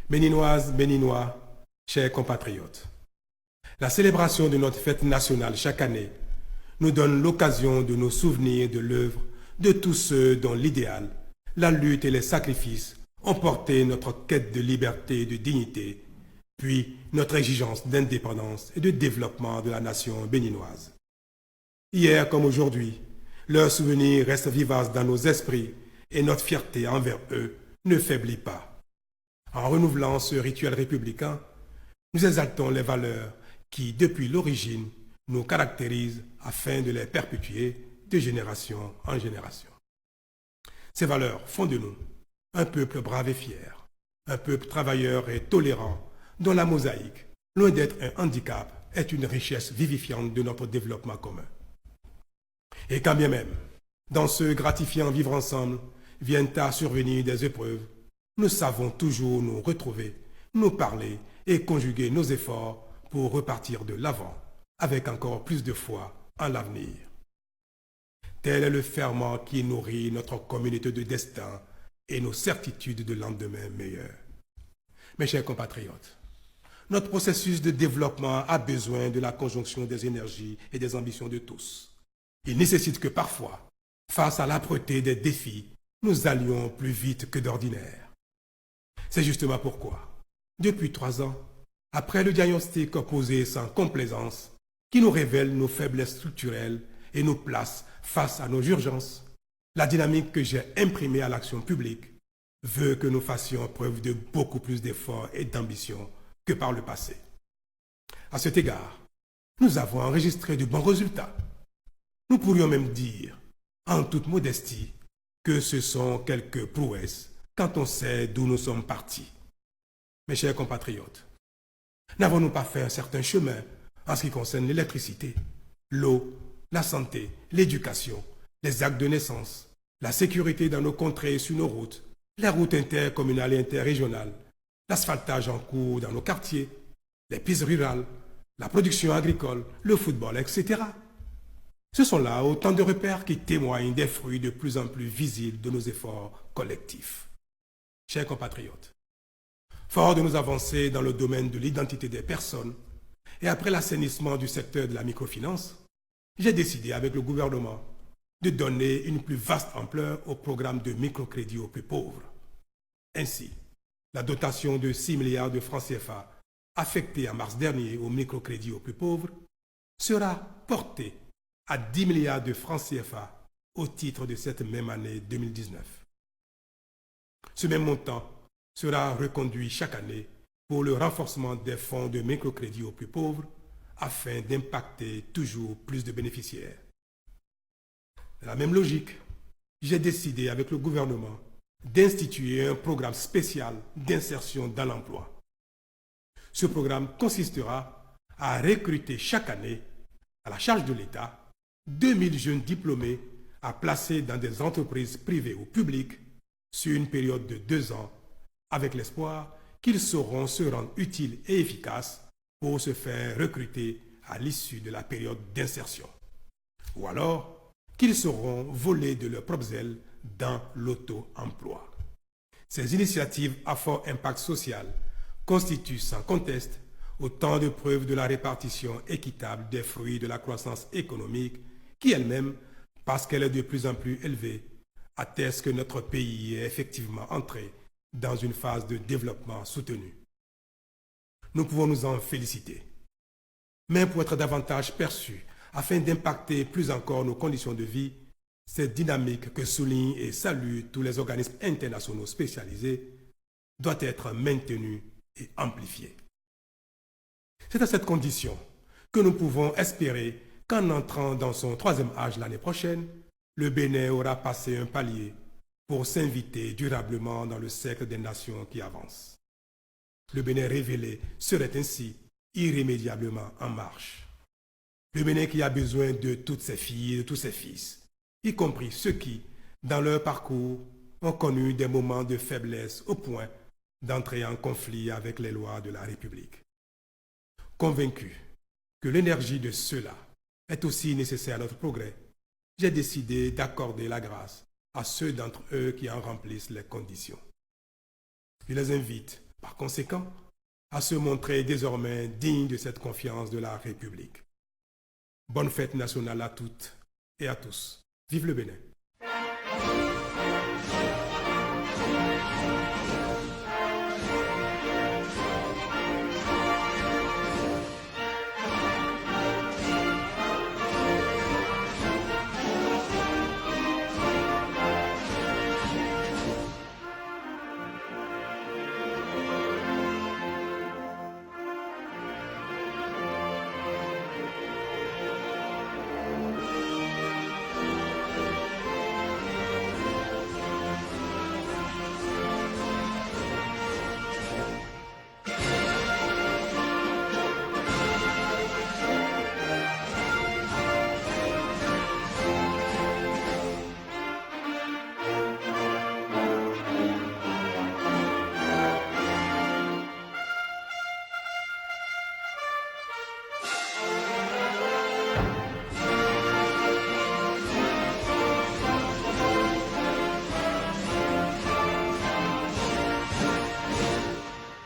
Béninoises, Béninois, chers compatriotes, la célébration de notre fête nationale chaque année nous donne l'occasion de nous souvenir de l'œuvre de tous ceux dont l'idéal, la lutte et les sacrifices ont porté notre quête de liberté et de dignité, puis notre exigence d'indépendance et de développement de la nation béninoise. Hier comme aujourd'hui, leurs souvenirs restent vivaces dans nos esprits et notre fierté envers eux ne faiblit pas. En renouvelant ce rituel républicain, nous exaltons les valeurs qui, depuis l'origine, nous caractérisent afin de les perpétuer de génération en génération. Ces valeurs font de nous un peuple brave et fier, un peuple travailleur et tolérant, dont la mosaïque, loin d'être un handicap, est une richesse vivifiante de notre développement commun. Et quand bien même, dans ce gratifiant vivre ensemble, viennent à survenir des épreuves, nous savons toujours nous retrouver, nous parler et conjuguer nos efforts pour repartir de l'avant, avec encore plus de foi en l'avenir. Tel est le ferment qui nourrit notre communauté de destin et nos certitudes de lendemain meilleurs. Mes chers compatriotes, notre processus de développement a besoin de la conjonction des énergies et des ambitions de tous. Il nécessite que parfois, face à l'âpreté des défis, nous allions plus vite que d'ordinaire. C'est justement pourquoi, depuis 3 ans, après le diagnostic posé sans complaisance, qui nous révèle nos faiblesses structurelles et nous place face à nos urgences, la dynamique que j'ai imprimée à l'action publique veut que nous fassions preuve de beaucoup plus d'efforts et d'ambition que par le passé. À cet égard, nous avons enregistré de bons résultats. Nous pourrions même dire, en toute modestie, que ce sont quelques prouesses quand on sait d'où nous sommes partis. Mes chers compatriotes, n'avons-nous pas fait un certain chemin en ce qui concerne l'électricité, l'eau, la santé, l'éducation, les actes de naissance, la sécurité dans nos contrées et sur nos routes, les routes intercommunales et interrégionales, l'asphaltage en cours dans nos quartiers, les pistes rurales, la production agricole, le football, etc. Ce sont là autant de repères qui témoignent des fruits de plus en plus visibles de nos efforts collectifs. Chers compatriotes, fort de nos avancées dans le domaine de l'identité des personnes et après l'assainissement du secteur de la microfinance, j'ai décidé avec le gouvernement de donner une plus vaste ampleur au programme de microcrédit aux plus pauvres. Ainsi, la dotation de 6 milliards de francs CFA affectée en mars dernier au microcrédit aux plus pauvres sera portée à 10 milliards de francs CFA au titre de cette même année 2019. Ce même montant sera reconduit chaque année pour le renforcement des fonds de microcrédit aux plus pauvres afin d'impacter toujours plus de bénéficiaires. Dans la même logique, j'ai décidé avec le gouvernement d'instituer un programme spécial d'insertion dans l'emploi. Ce programme consistera à recruter chaque année, à la charge de l'État, 2000 jeunes diplômés à placer dans des entreprises privées ou publiques sur une période de 2 ans, avec l'espoir qu'ils sauront se rendre utiles et efficaces pour se faire recruter à l'issue de la période d'insertion. Ou alors qu'ils seront volés de leurs propres ailes dans l'auto-emploi. Ces initiatives à fort impact social constituent sans conteste autant de preuves de la répartition équitable des fruits de la croissance économique qui elle-même, parce qu'elle est de plus en plus élevée, atteste que notre pays est effectivement entré dans une phase de développement soutenu. Nous pouvons nous en féliciter. Mais pour être davantage perçus, afin d'impacter plus encore nos conditions de vie, cette dynamique que soulignent et saluent tous les organismes internationaux spécialisés doit être maintenue et amplifiée. C'est à cette condition que nous pouvons espérer qu'en entrant dans son 3e âge l'année prochaine, le Bénin aura passé un palier pour s'inviter durablement dans le cercle des nations qui avancent. Le Bénin révélé serait ainsi irrémédiablement en marche. Le Bénin qui a besoin de toutes ses filles et de tous ses fils, y compris ceux qui, dans leur parcours, ont connu des moments de faiblesse au point d'entrer en conflit avec les lois de la République. Convaincu que l'énergie de ceux-là est aussi nécessaire à notre progrès, j'ai décidé d'accorder la grâce à ceux d'entre eux qui en remplissent les conditions. Je les invite par conséquent, à se montrer désormais digne de cette confiance de la République. Bonne fête nationale à toutes et à tous. Vive le Bénin!